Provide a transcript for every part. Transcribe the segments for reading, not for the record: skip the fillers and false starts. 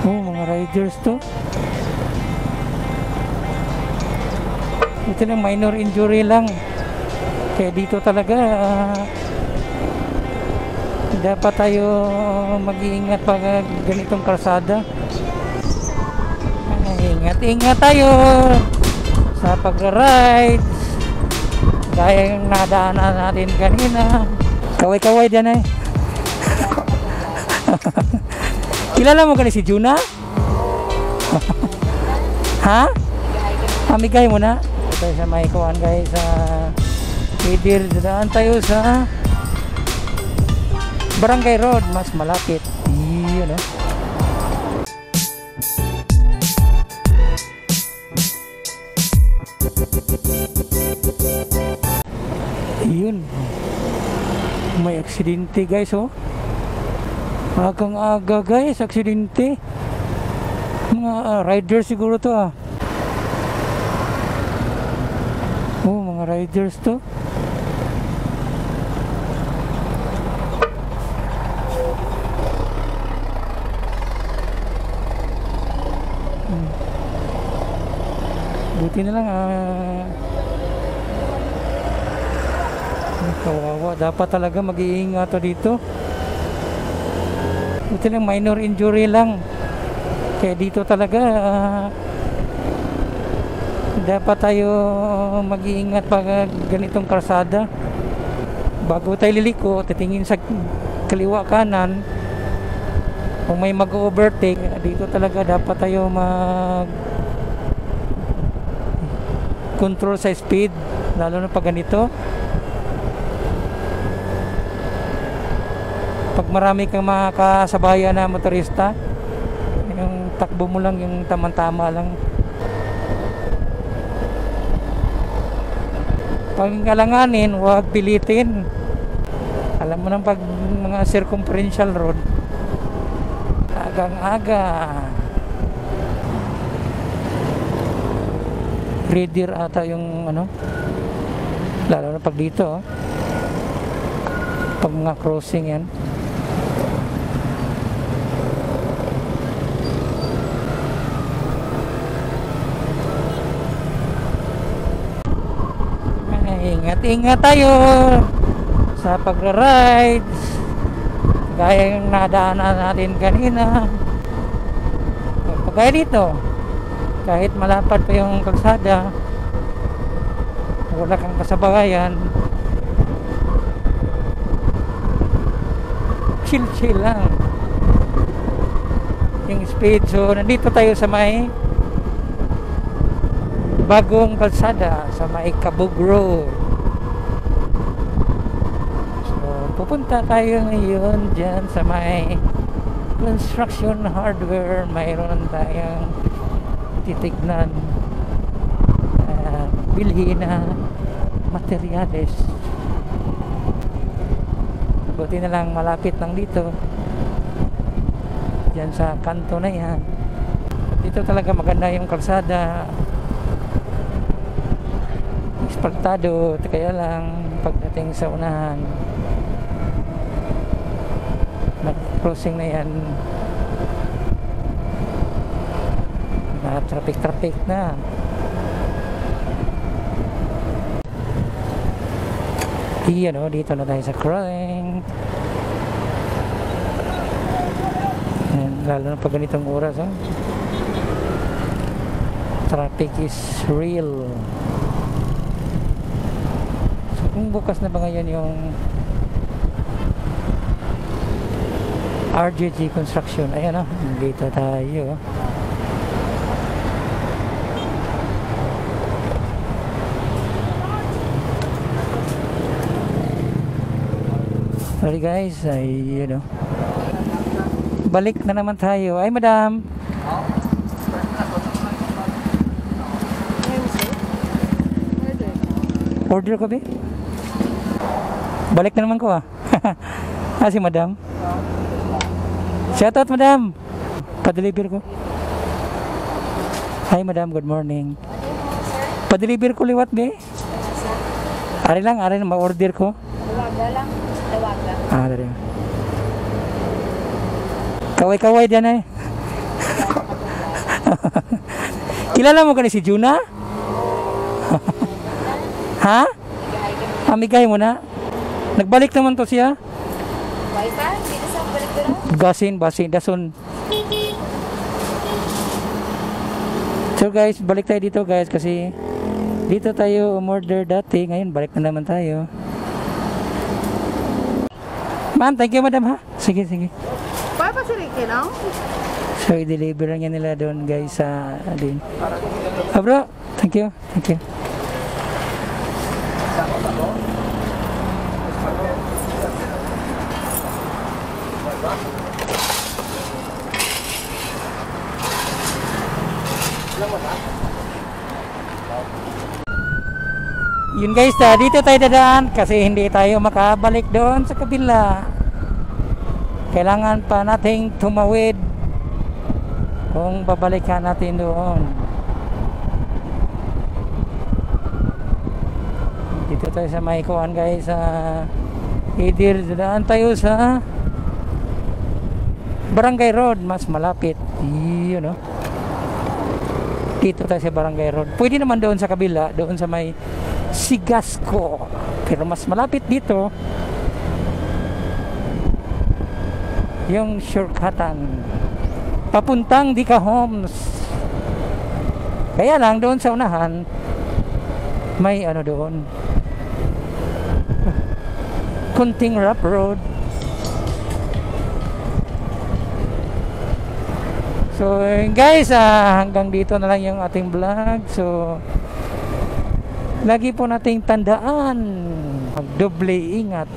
Oh, mga riders to. Ito lang, minor injury lang. Kaya dito talaga dapat tayo mag-iingat pag ganitong kalsada. Ingat tayo sa pag-ride. Gaya yung nadaanan natin kanina. Kaway-kaway dyan eh. Kilala mo ka si Juna? Ha? Amigay mo na? Ito sa may kuhan guys sa Idir. Dadaan tayo sa Barangay Road. Mas malapit. Iyon eh. Iyon. May aksidente guys oh. Agang aga guys, aksidente. Mga riders siguro to ah. Oh, mga riders to. Buti na lang kawawa, dapat talaga mag-iingat dito. Buti lang, minor injury lang. Kaya dito talaga dapat tayo mag-iingat pag ganitong kalsada. Bago tayo liliko, titingin sa kaliwa kanan. Kung may mag-overtake, dito talaga dapat tayo control sa speed, lalo na pag ganito. Pag marami kang mga kasabayan na motorista, yung takbo mo lang yung tamang-tama lang. Pag alanganin, huwag pilitin. Alam mo nang pag mga circumferential road, agang-aga. Redir ata yung ano, lalo na pag dito pag mga crossing yan. Ingat tayo sa pag-ride. Gaya yung nadaanan natin kanina. Kaya dito, kahit malapad pa yung kalsada, wala kang kasabayan, chill lang yung speed. So nandito tayo sa may bagong kalsada, sa may Kabug Road. So pupunta tayo ngayon dyan sa may construction hardware. Mayroon tayong titignan bilhin na materyales. Buti na lang malapit lang dito, dyan sa kanto na yan. Dito talaga maganda yung kalsada, asfaltado. Kaya lang pagdating sa unahan, nag-crossing na yan, na traffic na. Iyan o, dito na tayo sa crossing. Lalo na pag ganitong oras traffic is real. So kung bukas na ba ngayon yung RJG Construction, ayan dito tayo. Sorry guys, ay balik na naman tayo. Ay madam, order ko ba? Balik na naman ko si madam. Shout out madam, pa-deliver ko. Hi madam, good morning. Pa-deliver ko liwat ba? Ari lang ma-order ko. Tawaga lang. Dari. Kaway-kaway dyan Kilala mo ka ni si Juna? Ha? Amigay mo na? Nagbalik naman to siya? Wifi? Dito sa balik doon? Basin, dason. So guys, balik tayo dito guys kasi dito tayo umorder dati. Ngayon, balik na naman tayo. Ma'am, thank you madam ha. Sige. Papa si Ricky, no? So, i-deliver lang yan nila doon guys sa din. Bro, thank you. Yun guys, dito tayo dadaan kasi hindi tayo makabalik doon sa kabila. Kailangan pa nating tumawid kung babalikan natin doon. Dito tayo sa Maikuan guys, sa Idir. Dadaan tayo sa Barangay Road, mas malapit. Yun, no? Dito tayo sa Barangay Road. Pwede naman doon sa kabila, doon sa may Sigasco, pero mas malapit dito yung shortcutan papuntang Dika Homes. Kaya lang doon sa unahan may ano doon, kunting rough road. So guys, hanggang dito na lang yung ating vlog. So lagi po nating tandaan, magdoble ingat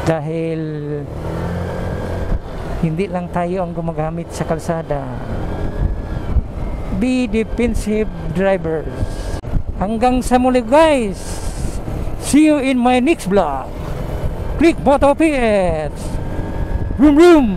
dahil hindi lang tayo ang gumagamit sa kalsada. Be defensive drivers. Hanggang sa muli guys, see you in my next vlog. Click Moto PS. Vroom vroom.